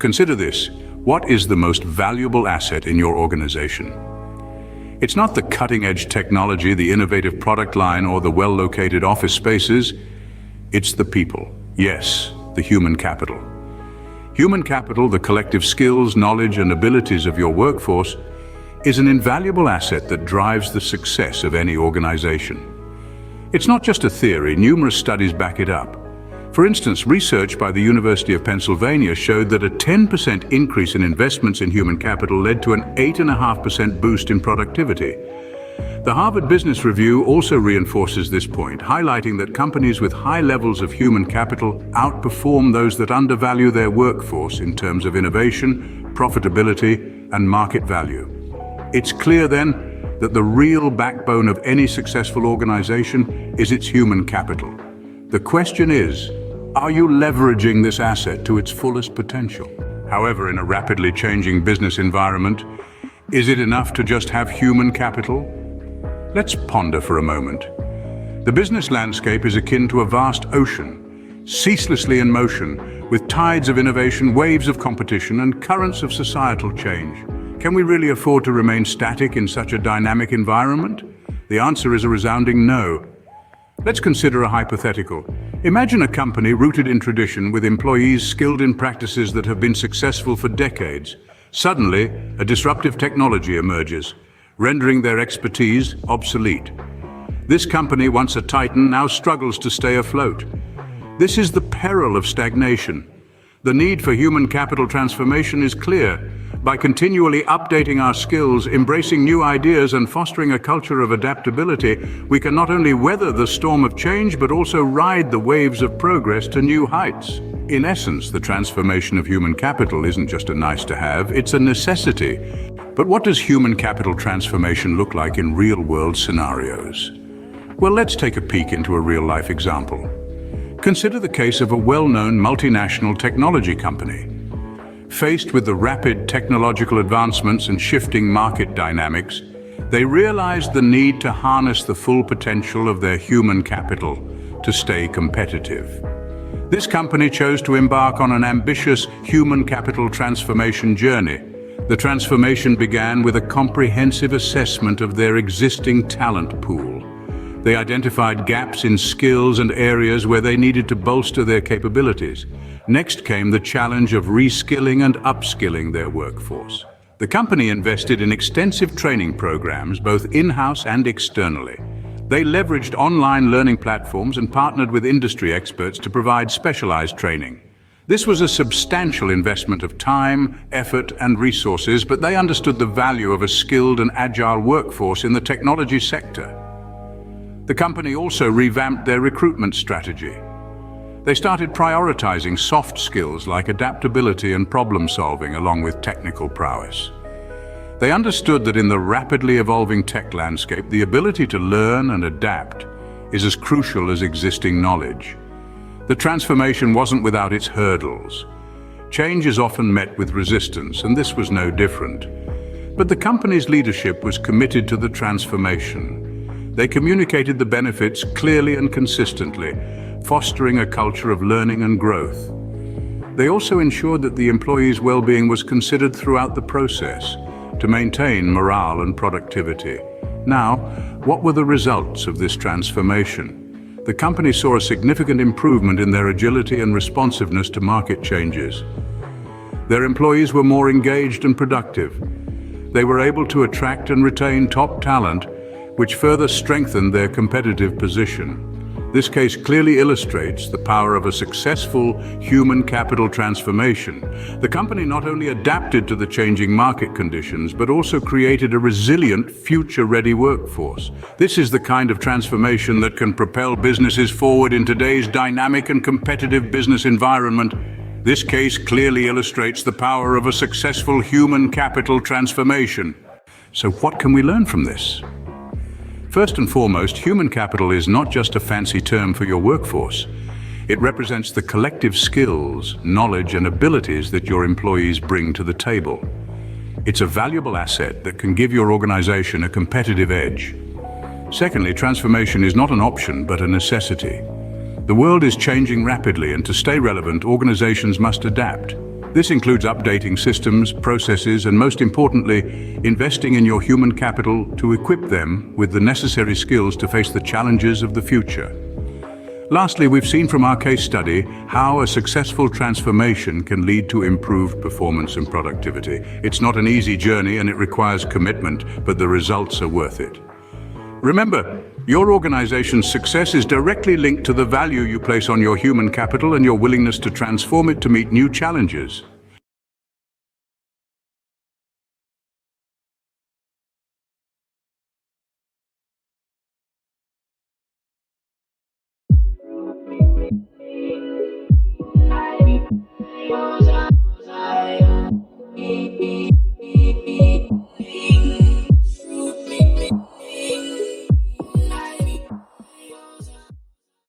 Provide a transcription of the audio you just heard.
Consider this. What is the most valuable asset in your organization? It's not the cutting-edge technology, the innovative product line, or the well-located office spaces. It's the people. Yes, the human capital. Human capital, the collective skills, knowledge, and abilities of your workforce, is an invaluable asset that drives the success of any organization. It's not just a theory, numerous studies back it up. For instance, research by the University of Pennsylvania showed that a 10% increase in investments in human capital led to an 8.5% boost in productivity. The Harvard Business Review also reinforces this point, highlighting that companies with high levels of human capital outperform those that undervalue their workforce in terms of innovation, profitability, and market value. It's clear then that the real backbone of any successful organization is its human capital. The question is, are you leveraging this asset to its fullest potential? However, in a rapidly changing business environment, is it enough to just have human capital? Let's ponder for a moment. The business landscape is akin to a vast ocean, ceaselessly in motion, with tides of innovation, waves of competition, and currents of societal change. Can we really afford to remain static in such a dynamic environment? The answer is a resounding no. Let's consider a hypothetical. Imagine a company rooted in tradition with employees skilled in practices that have been successful for decades. Suddenly, a disruptive technology emerges, rendering their expertise obsolete. This company, once a titan, now struggles to stay afloat. This is the peril of stagnation. The need for human capital transformation is clear. By continually updating our skills, embracing new ideas, and fostering a culture of adaptability, we can not only weather the storm of change, but also ride the waves of progress to new heights. In essence, the transformation of human capital isn't just a nice-to-have, it's a necessity. But what does human capital transformation look like in real-world scenarios? Well, let's take a peek into a real-life example. Consider the case of a well-known multinational technology company. Faced with the rapid technological advancements and shifting market dynamics, they realized the need to harness the full potential of their human capital to stay competitive. This company chose to embark on an ambitious human capital transformation journey. The transformation began with a comprehensive assessment of their existing talent pool. They identified gaps in skills and areas where they needed to bolster their capabilities. Next came the challenge of reskilling and upskilling their workforce. The company invested in extensive training programs, both in-house and externally. They leveraged online learning platforms and partnered with industry experts to provide specialized training. This was a substantial investment of time, effort, and resources, but they understood the value of a skilled and agile workforce in the technology sector. The company also revamped their recruitment strategy. They started prioritizing soft skills like adaptability and problem-solving along with technical prowess. They understood that in the rapidly evolving tech landscape, the ability to learn and adapt is as crucial as existing knowledge. The transformation wasn't without its hurdles. Change is often met with resistance, and this was no different. But the company's leadership was committed to the transformation. They communicated the benefits clearly and consistently, fostering a culture of learning and growth. They also ensured that the employees' well-being was considered throughout the process to maintain morale and productivity. Now, what were the results of this transformation? The company saw a significant improvement in their agility and responsiveness to market changes. Their employees were more engaged and productive. They were able to attract and retain top talent, which further strengthened their competitive position. This case clearly illustrates the power of a successful human capital transformation. The company not only adapted to the changing market conditions, but also created a resilient, future-ready workforce. This is the kind of transformation that can propel businesses forward in today's dynamic and competitive business environment. This case clearly illustrates the power of a successful human capital transformation. So what can we learn from this? First and foremost, human capital is not just a fancy term for your workforce. It represents the collective skills, knowledge, and abilities that your employees bring to the table. It's a valuable asset that can give your organization a competitive edge. Secondly, transformation is not an option, but a necessity. The world is changing rapidly, and to stay relevant, organizations must adapt. This includes updating systems, processes, and most importantly, investing in your human capital to equip them with the necessary skills to face the challenges of the future. Lastly, we've seen from our case study how a successful transformation can lead to improved performance and productivity. It's not an easy journey and it requires commitment, but the results are worth it. Remember, your organization's success is directly linked to the value you place on your human capital and your willingness to transform it to meet new challenges. Yours